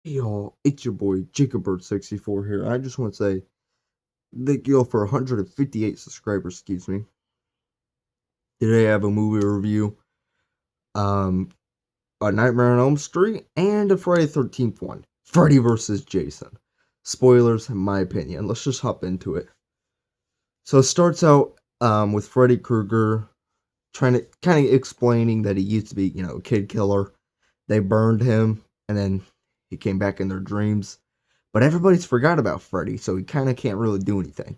Hey y'all, it's your boy Jacobbird64 here. I just want to say thank you all for 158 subscribers, excuse me. Today I have a movie review, um, a Nightmare on Elm Street, and a Friday 13th one, Freddy vs. Jason. Spoilers, in my opinion. Let's just hop into it. So it starts out with Freddy Krueger trying to kind of explaining that he used to be, a kid killer. They burned him, and then he came back in their dreams. But everybody's forgot about Freddy, so he kind of can't really do anything.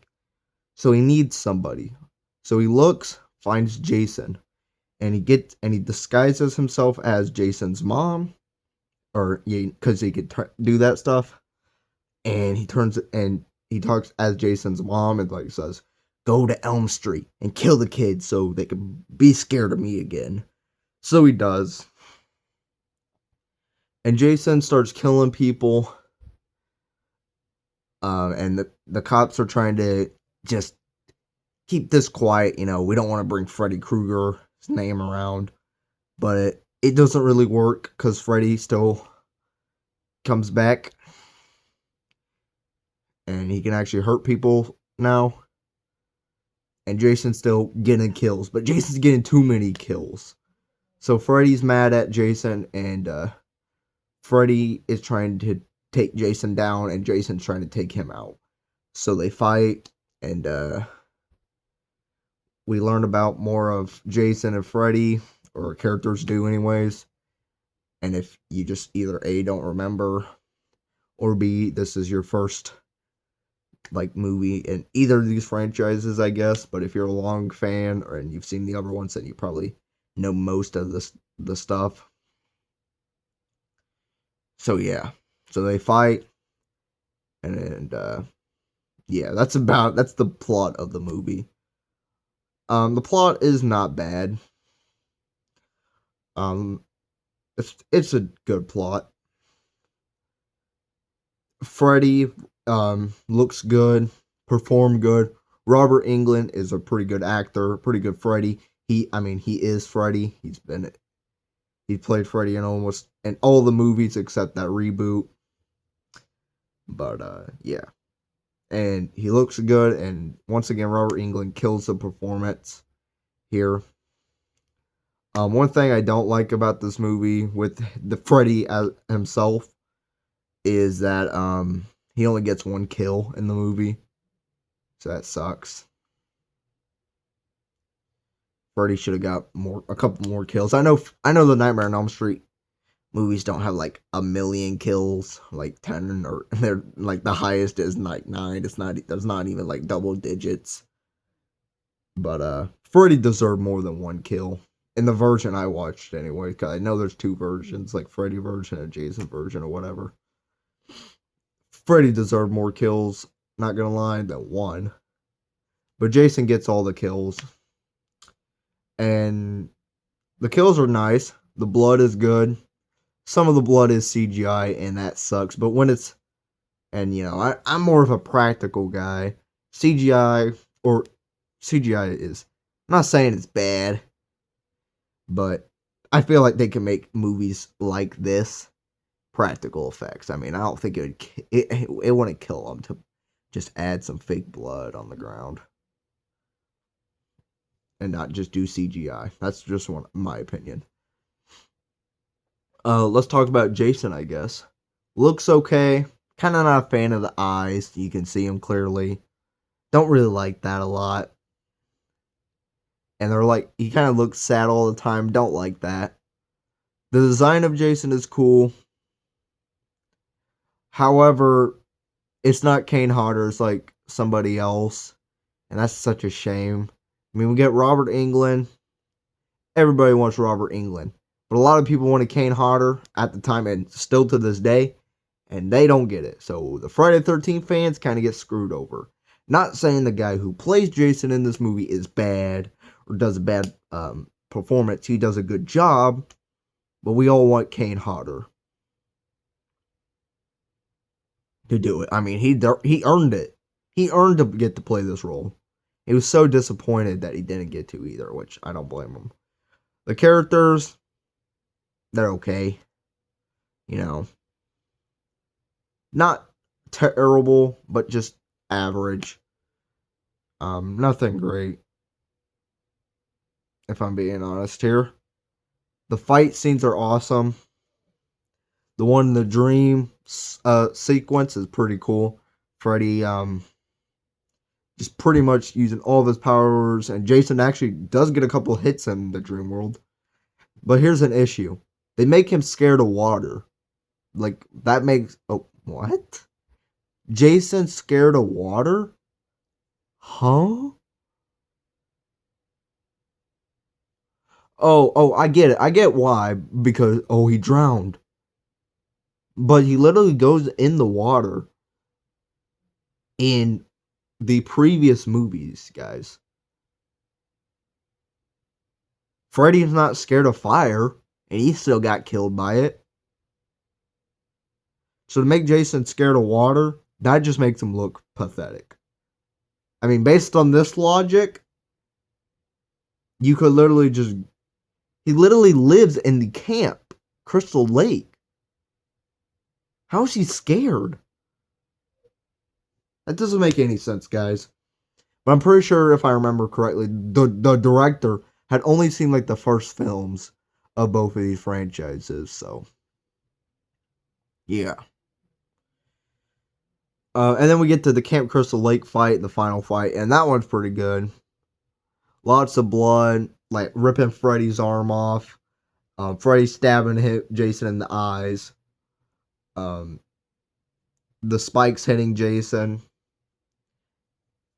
So he needs somebody. So he looks, finds Jason, and he disguises himself as Jason's mom, or because he could do that stuff. And he talks as Jason's mom and like says, "Go to Elm Street and kill the kids so they can be scared of me again." So he does, and Jason starts killing people. And the cops are trying to just keep this quiet. We don't want to bring Freddy Krueger's name around, but it doesn't really work because Freddy still comes back and he can actually hurt people now. And Jason's still getting kills, but Jason's getting too many kills. So Freddy's mad at Jason, and Freddy is trying to take Jason down, and Jason's trying to take him out. So they fight, and we learn about more of Jason and Freddy, or characters do anyways. And if you just either A, don't remember, or B, this is your first movie in either of these franchises, I guess. But if you're a long fan and you've seen the other ones, then you probably know most of the stuff. So yeah. So they fight, and yeah, that's the plot of the movie. The plot is not bad. Um, it's a good plot. Freddy looks good, performed good. Robert Englund is a pretty good actor, pretty good Freddy. He is Freddy. He played Freddy in all the movies except that reboot. But yeah. And he looks good, and once again Robert Englund kills the performance here. One thing I don't like about this movie with the Freddy as himself is that he only gets one kill in the movie. So that sucks. Freddy should have got a couple more kills. I know the Nightmare on Elm Street movies don't have like a million kills, like 10, or they're like the highest is like 9. There's not even like double digits. But Freddy deserved more than one kill. In the version I watched anyway, because I know there's two versions, like Freddy version and Jason version or whatever. Freddy deserved more kills, not gonna lie, than one. But Jason gets all the kills. And the kills are nice. The blood is good. Some of the blood is CGI, and that sucks. But when it's, and I'm more of a practical guy. CGI, or CGI is, I'm not saying it's bad, but I feel like they can make movies like this practical effects. I don't think it wouldn't kill them to just add some fake blood on the ground and not just do CGI. That's just my opinion. Let's talk about Jason, I guess. Looks okay. Kind of not a fan of the eyes. You can see them clearly. Don't really like that a lot. And he kind of looks sad all the time. Don't like that. The design of Jason is cool. However, it's not Kane Hodder. It's like somebody else. And that's such a shame. We get Robert Englund. Everybody wants Robert Englund. But a lot of people wanted Kane Hodder at the time and still to this day. And they don't get it. So the Friday the 13th fans kind of get screwed over. Not saying the guy who plays Jason in this movie is bad or does a bad performance. He does a good job. But we all want Kane Hodder to do it. He earned it. He earned to get to play this role. He was so disappointed that he didn't get to either, which I don't blame him. The characters, they're okay. Not terrible, but just average. Nothing great, if I'm being honest here. The fight scenes are awesome. The one in the dream sequence is pretty cool. Freddy just pretty much using all of his powers, and Jason actually does get a couple hits in the dream world. But here's an issue: they make him scared of water. Like that makes what? Jason scared of water? Huh? I get it. I get why. Because he drowned. But he literally goes in the water in the previous movies, guys. Freddy's not scared of fire, and he still got killed by it. So to make Jason scared of water, that just makes him look pathetic. I mean, based on this logic, you could literally just... He literally lives in the camp, Crystal Lake. How is he scared? That doesn't make any sense, guys. But I'm pretty sure, if I remember correctly, the director had only seen like the first films of both of these franchises, so yeah. And then we get to the Camp Crystal Lake fight, the final fight, and that one's pretty good. Lots of blood, like ripping Freddy's arm off. Freddy stabbing Jason in the eyes. The spikes hitting Jason.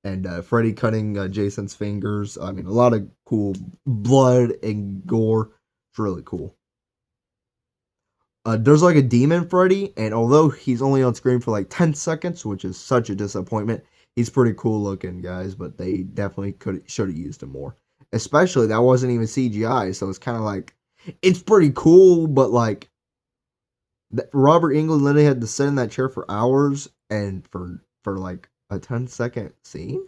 And Freddy cutting Jason's fingers. I mean, a lot of cool blood and gore. It's really cool. There's like a demon Freddy, and although he's only on screen for like 10 seconds, which is such a disappointment, he's pretty cool looking, guys, but they definitely should have used him more. Especially, that wasn't even CGI, so it's kind of like, it's pretty cool, but like, Robert Englund literally had to sit in that chair for hours, and for like a 10-second scene?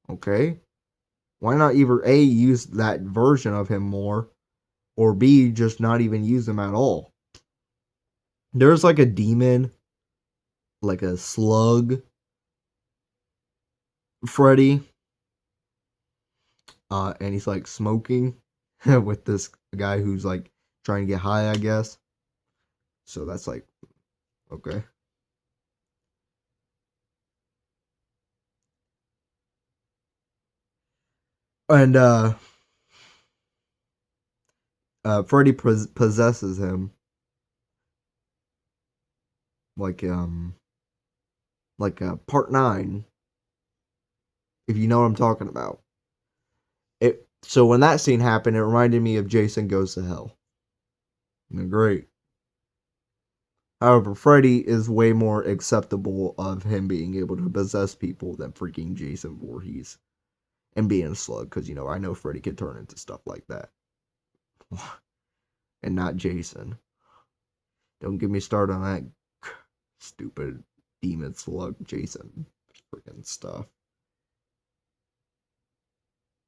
Okay. Why not either A, use that version of him more, or B, just not even use him at all? There's like a demon, like a slug Freddy, and he's like smoking with this guy who's like trying to get high, I guess. So that's like, okay. And Freddy possesses him like part 9, if you know what I'm talking about. So when that scene happened, it reminded me of Jason Goes to Hell. Great. However, Freddy is way more acceptable of him being able to possess people than freaking Jason Voorhees and being a slug, because I know Freddy can turn into stuff like that. And not Jason. Don't get me started on that stupid demon slug Jason freaking stuff.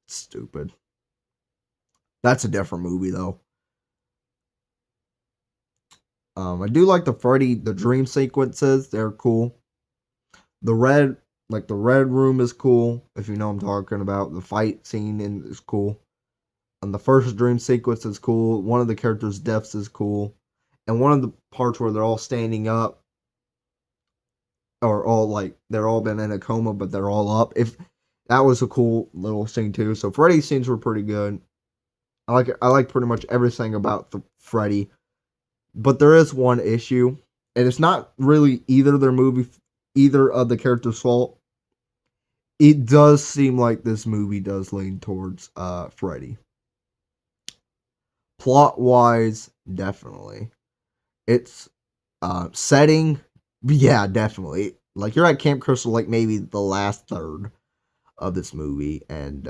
Stupid. That's a different movie though. I do like the dream sequences. They're cool. The red room is cool, if you know what I'm talking about. The fight scene is cool. And the first dream sequence is cool. One of the characters' deaths is cool. And one of the parts where they're all standing up, or all like they're all been in a coma, but they're all up. If that was a cool little scene too. So Freddy's scenes were pretty good. I like pretty much everything about the Freddy. But there is one issue, and it's not really either of the characters' fault. It does seem like this movie does lean towards Freddy. Plot wise, definitely. It's setting, yeah, definitely. Like, you're at Camp Crystal, like maybe the last third of this movie, and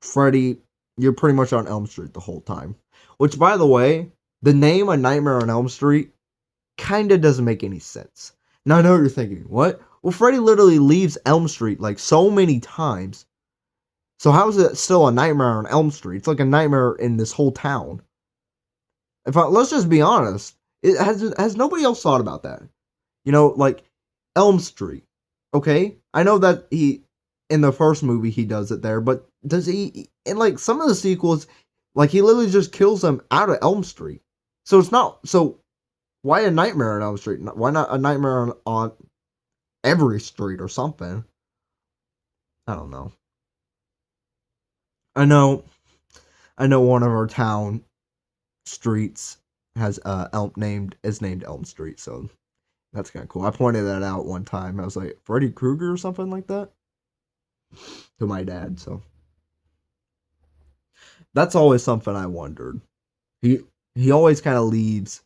Freddy, you're pretty much on Elm Street the whole time. Which, by the way, the name A Nightmare on Elm Street kind of doesn't make any sense. Now, I know what you're thinking. What? Well, Freddy literally leaves Elm Street like so many times. So how is it still a Nightmare on Elm Street? It's like a nightmare in this whole town. Let's just be honest, it has nobody else thought about that? Like Elm Street. Okay, I know that he in the first movie he does it there, but does he in like some of the sequels? Like he literally just kills them out of Elm Street. So it's not so. Why a Nightmare on Elm Street? Why not a Nightmare on every street or something? I don't know. I know. I know one of our town streets has named Elm Street, so that's kind of cool. I pointed that out one time. I was like Freddy Krueger or something like that to my dad. So that's always something I wondered. He he always kind of leaves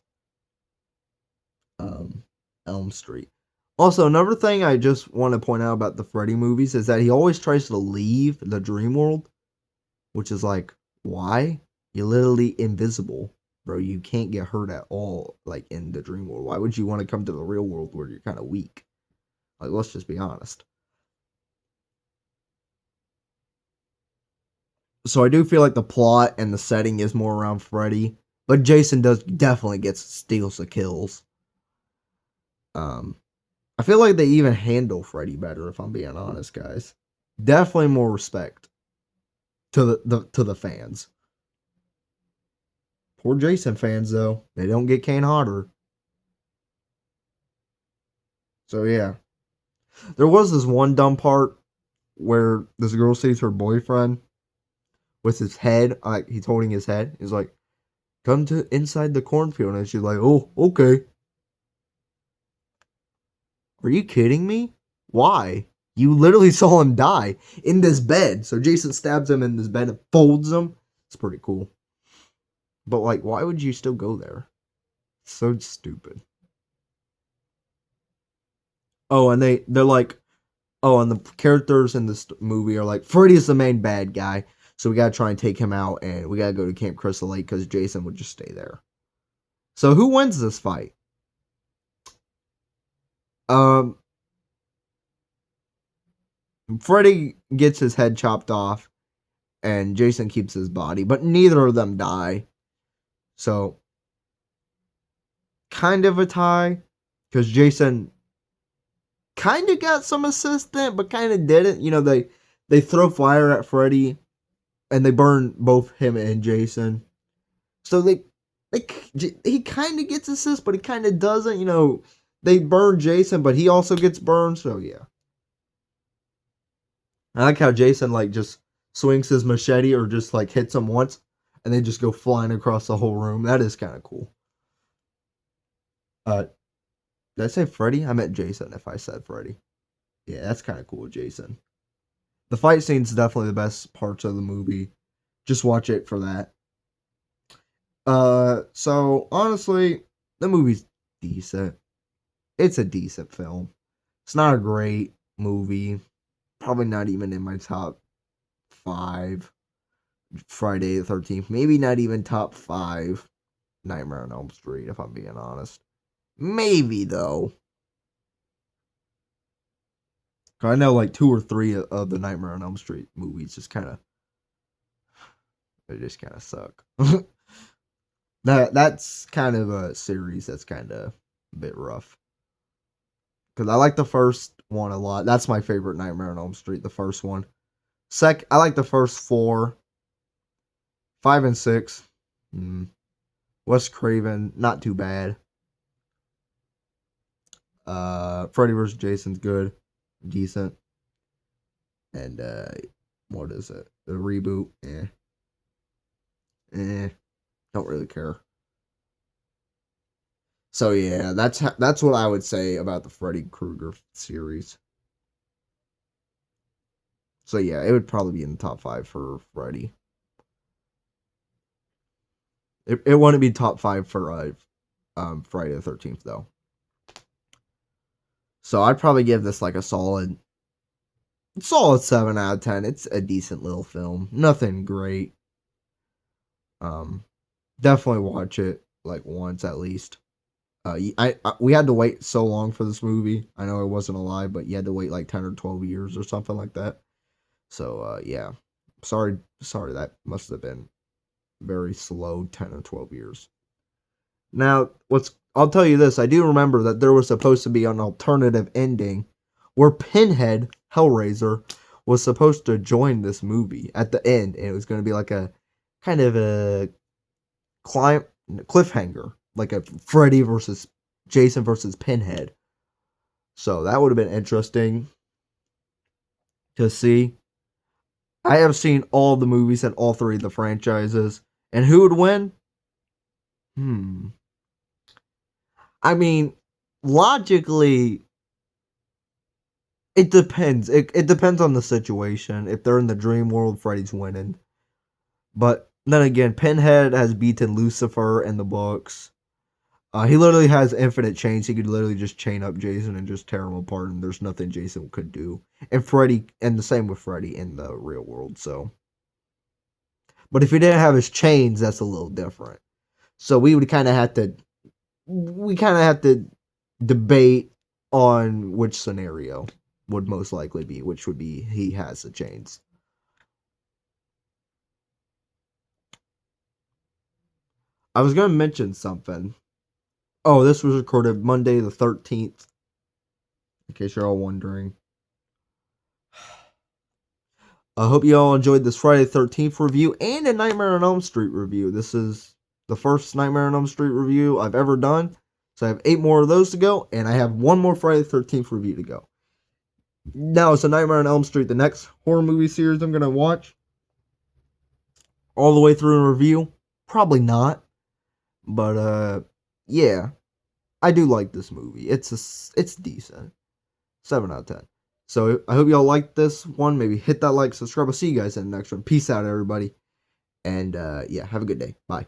um, Elm Street. Also, another thing I just want to point out about the Freddy movies is that he always tries to leave the dream world, which is like, why? You're literally invisible, bro. You can't get hurt at all, like in the dream world. Why would you want to come to the real world where you're kind of weak? Like, let's just be honest. So I do feel like the plot and the setting is more around Freddy, but Jason does definitely gets steals the kills. Um, I feel like they even handle Freddy better, if I'm being honest, guys. Definitely more respect to the fans. Poor Jason fans though, they don't get Kane Hodder. So yeah, there was this one dumb part where this girl sees her boyfriend with his head, like he's holding his head. He's like, "Come to inside the cornfield," and she's like, "Oh, okay." Are you kidding me? Why? You literally saw him die in this bed. So Jason stabs him in this bed and folds him. It's pretty cool. But like, why would you still go there? So stupid. Oh, and they're like, oh, and the characters in this movie are like, Freddy's the main bad guy, so we gotta try and take him out, and we gotta go to Camp Crystal Lake because Jason would just stay there. So who wins this fight? Um, Freddy gets his head chopped off, and Jason keeps his body, but neither of them die. So kind of a tie, because Jason kind of got some assistant, but kind of didn't. They throw fire at Freddy, and they burn both him and Jason. So they he kind of gets assist, but he kind of doesn't. They burn Jason, but he also gets burned. So yeah, I like how Jason like just swings his machete or just like hits him once, and they just go flying across the whole room. That is kind of cool. Uh, did I say Freddy? I meant Jason. If I said Freddy, yeah, that's kind of cool, Jason. The fight scene's definitely the best parts of the movie. Just watch it for that. So honestly, the movie's decent. It's a decent film. It's not a great movie. Probably not even in my top five Friday the 13th. Maybe not even top five Nightmare on Elm Street, if I'm being honest. Maybe though. I know like two or three of the Nightmare on Elm Street movies they just kind of suck. That's kind of a series that's kind of a bit rough. Because I like the first one a lot. That's my favorite Nightmare on Elm Street, the first one. I like the first four. 5 and 6. Wes Craven, not too bad. Freddy vs. Jason's good. Decent. And what is it? The reboot? Don't really care. So yeah, that's what I would say about the Freddy Krueger series. So yeah, it would probably be in the top five for Freddy. It wouldn't be top five for Friday the 13th though. So I'd probably give this like a solid 7 out of 10. It's a decent little film. Nothing great. Um, Definitely watch it like once at least. We had to wait so long for this movie. I know it wasn't a lie, but you had to wait like 10 or 12 years or something like that. So yeah, sorry that must have been very slow 10 or 12 years. Now, I'll tell you this, I do remember that there was supposed to be an alternative ending where Pinhead, Hellraiser, was supposed to join this movie at the end, and it was going to be like a kind of a cliffhanger, like a Freddy versus Jason versus Pinhead. So that would have been interesting to see. I have seen all the movies and all three of the franchises, and who would win? I mean, logically, it depends. It depends on the situation. If they're in the dream world, Freddy's winning. But then again, Pinhead has beaten Lucifer in the books. He literally has infinite chains. He could literally just chain up Jason and just tear him apart, and there's nothing Jason could do. And the same with Freddy in the real world. So, but if he didn't have his chains, that's a little different. So we kind of have to debate on which scenario would most likely be, which would be he has the chains. I was going to mention something. Oh, this was recorded Monday the 13th, in case you're all wondering. I hope you all enjoyed this Friday the 13th review and a Nightmare on Elm Street review. This is the first Nightmare on Elm Street review I've ever done. So I have 8 more of those to go, and I have one more Friday the 13th review to go. Now it's a Nightmare on Elm Street, the next horror movie series I'm going to watch all the way through in review. Probably not. But yeah, I do like this movie. It's decent. 7 out of 10. So I hope y'all liked this one. Maybe hit that like, subscribe. I'll see you guys in the next one. Peace out, everybody. And yeah, have a good day. Bye.